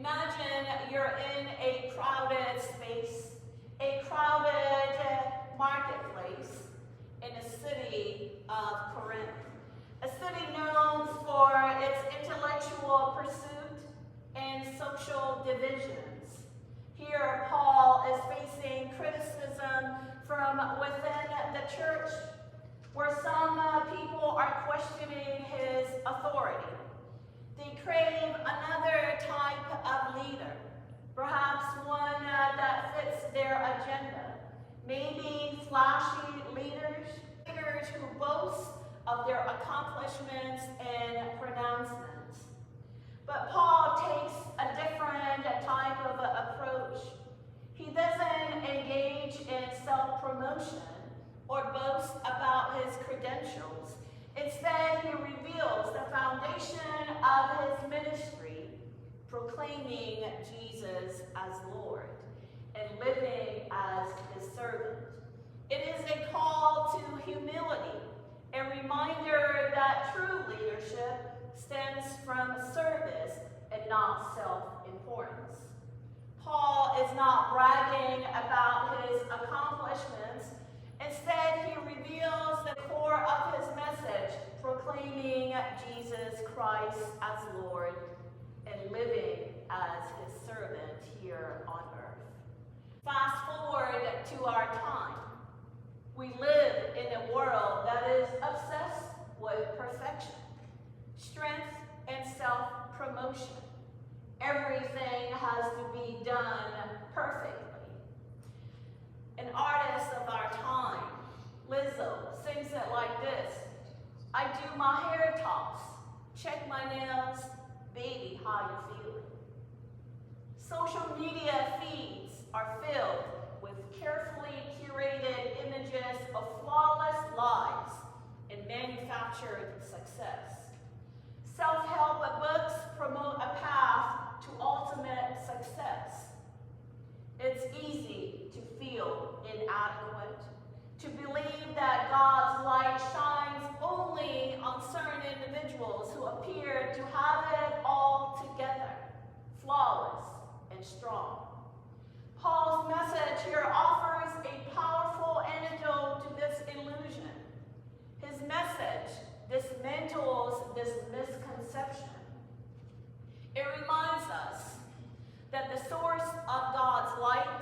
Imagine you're in a crowded space, a crowded marketplace in the city of Corinth, a city known for its intellectual pursuit and social divisions. Here, Paul is facing criticism from within the church, where some people are questioning his authority. They crave another type of leader, perhaps one that fits their agenda. Maybe flashy leaders who boast of their accomplishments and pronouncements. But Paul takes a different type of approach. He doesn't engage in self-promotion or boast about his credentials. Instead, he reveals the foundation of his ministry, proclaiming Jesus as Lord and living as his servant. It is a call to humility, a reminder that true leadership stems from service and not self-importance. Paul is not bragging about his accomplishments. Instead, he reveals the core of his message, proclaiming Jesus Christ as Lord and living as his servant here on earth. Fast forward to our time. We live in a world that is obsessed with perfection, strength, and self-promotion. Everything has to be done perfectly. An artist of our time, Lizzo, sings it like this: I do my hair tops, check my nails, baby, how you feeling? Social media feeds are filled with carefully curated images of flawless lives and manufactured success. Self-help books promote a path to ultimate success. It's easy to feel inadequate, to believe that God's light shines only on certain individuals who appear to have it all together, flawless and strong. Paul's message here offers a powerful antidote to this illusion. His message dismantles this misconception. It reminds us that the source of God's light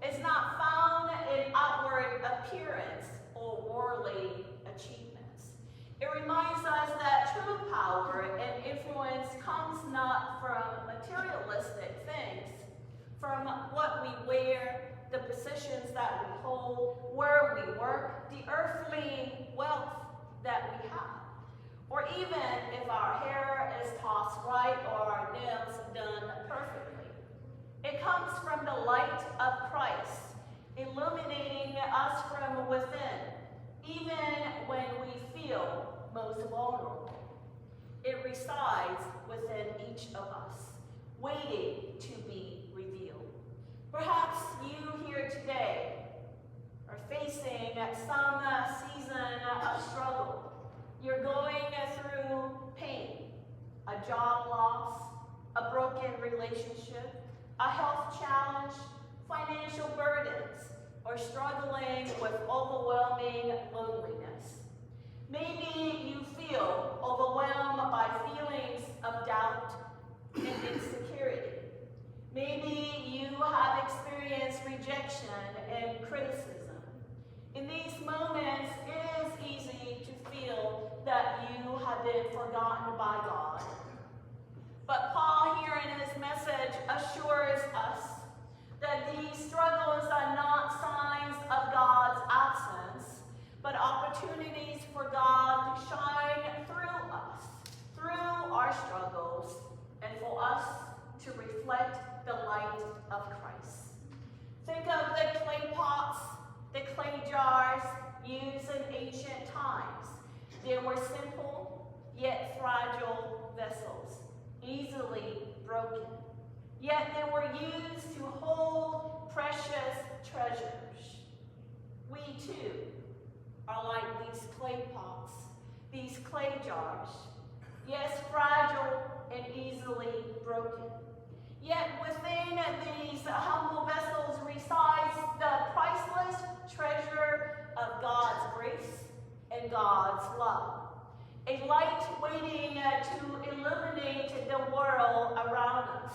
is not found in outward appearance or worldly achievements. It reminds us that true power and influence comes not from materialistic things, from what we wear, the positions that we hold, where we work, the earthly wealth that we have, or even if our hair is tossed right or our nails done perfectly. It comes from the light of Christ, illuminating us from within, even when we feel most vulnerable. It resides within each of us, waiting to be revealed. Perhaps you here today are facing some season of struggle. You're going through pain, a job loss, a broken relationship, a health challenge, financial burdens, or struggling with overwhelming loneliness. Maybe you feel overwhelmed by feelings of doubt and insecurity. Maybe you have experienced rejection and criticism. In these moments, it is easy to feel that you have been forgotten by God. But Paul here in his message assures us that these struggles are not signs of God's absence, but opportunities for God to shine through us, through our struggles, and for us to reflect the light of Christ. Think of the clay pots, the clay jars used in ancient times. They were simple, yet fragile vessels, easily broken. Yet they were used to hold precious treasures. We too are like these clay pots, these clay jars. Yes, fragile and easily broken. Yet a light waiting to illuminate the world around us.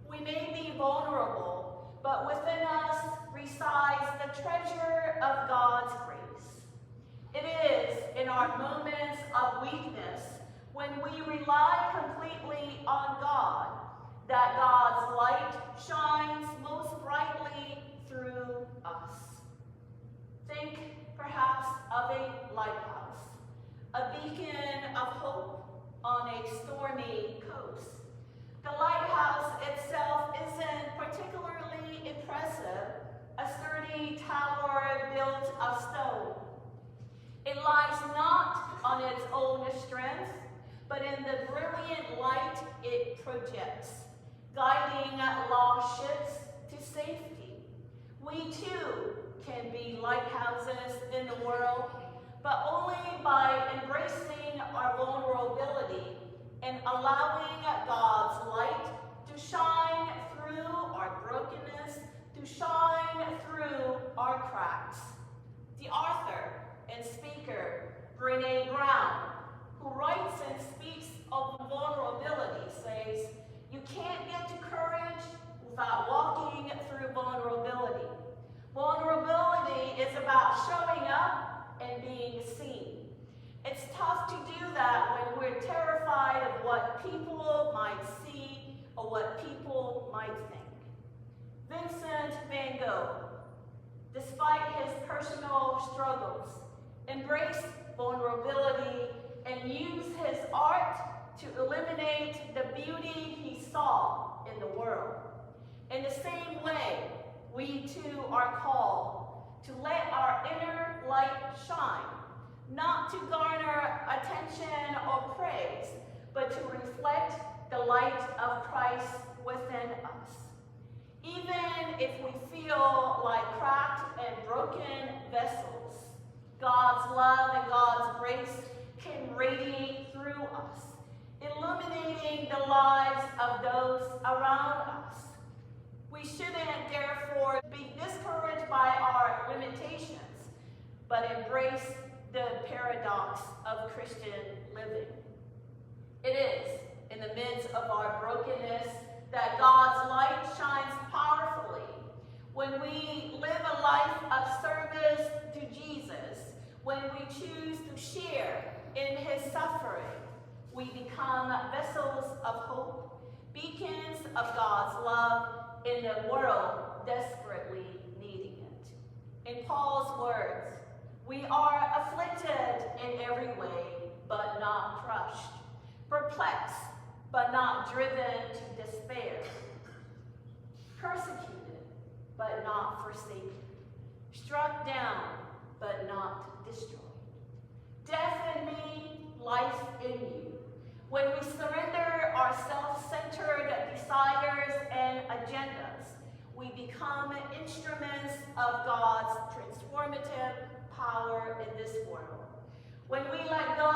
We may be vulnerable, but within us resides the treasure of God's grace. It is in our moments of weakness, when we rely completely on God, that God's light shines most brightly through us. Think perhaps of a lighthouse, a beacon of hope on a stormy coast. The lighthouse itself isn't particularly impressive, a sturdy tower built of stone. It lies not on its own strength, but in the brilliant light it projects, guiding lost ships to safety. We too can be lighthouses in the world, but only by embracing our vulnerability and allowing God's light to shine through our brokenness, to shine through our cracks. The author and speaker, Brené Brown, who writes and speaks of vulnerability, says, "You can't get to courage without walking through vulnerability. Vulnerability is about showing up and being seen. It's tough to do that when we're terrified of what people might see or what people might think." Vincent van Gogh, despite his personal struggles, embraced vulnerability and used his art to illuminate the beauty he saw in the world. In the same way, we too are called to let our inner light shine, not to garner attention or praise, but to reflect the light of Christ within us. Even if we feel like cracked and broken vessels, God's love and God's grace can radiate through us, illuminating the lives of those around us. We shouldn't therefore be discouraged by our limitations, but embrace the paradox of Christian living. It is in the midst of our brokenness that God's light shines powerfully. When we live a life of service to Jesus, when we choose to share in his suffering, we become vessels of hope, beacons of God's love in a world desperately needing it. In Paul's words, we are afflicted in every way, but not crushed, perplexed, but not driven to despair, persecuted, but not forsaken, struck down, but not destroyed. Death in me, life in you. When we surrender our self-centered desires and agendas, we become instruments of God's transformative power in this world. When we let go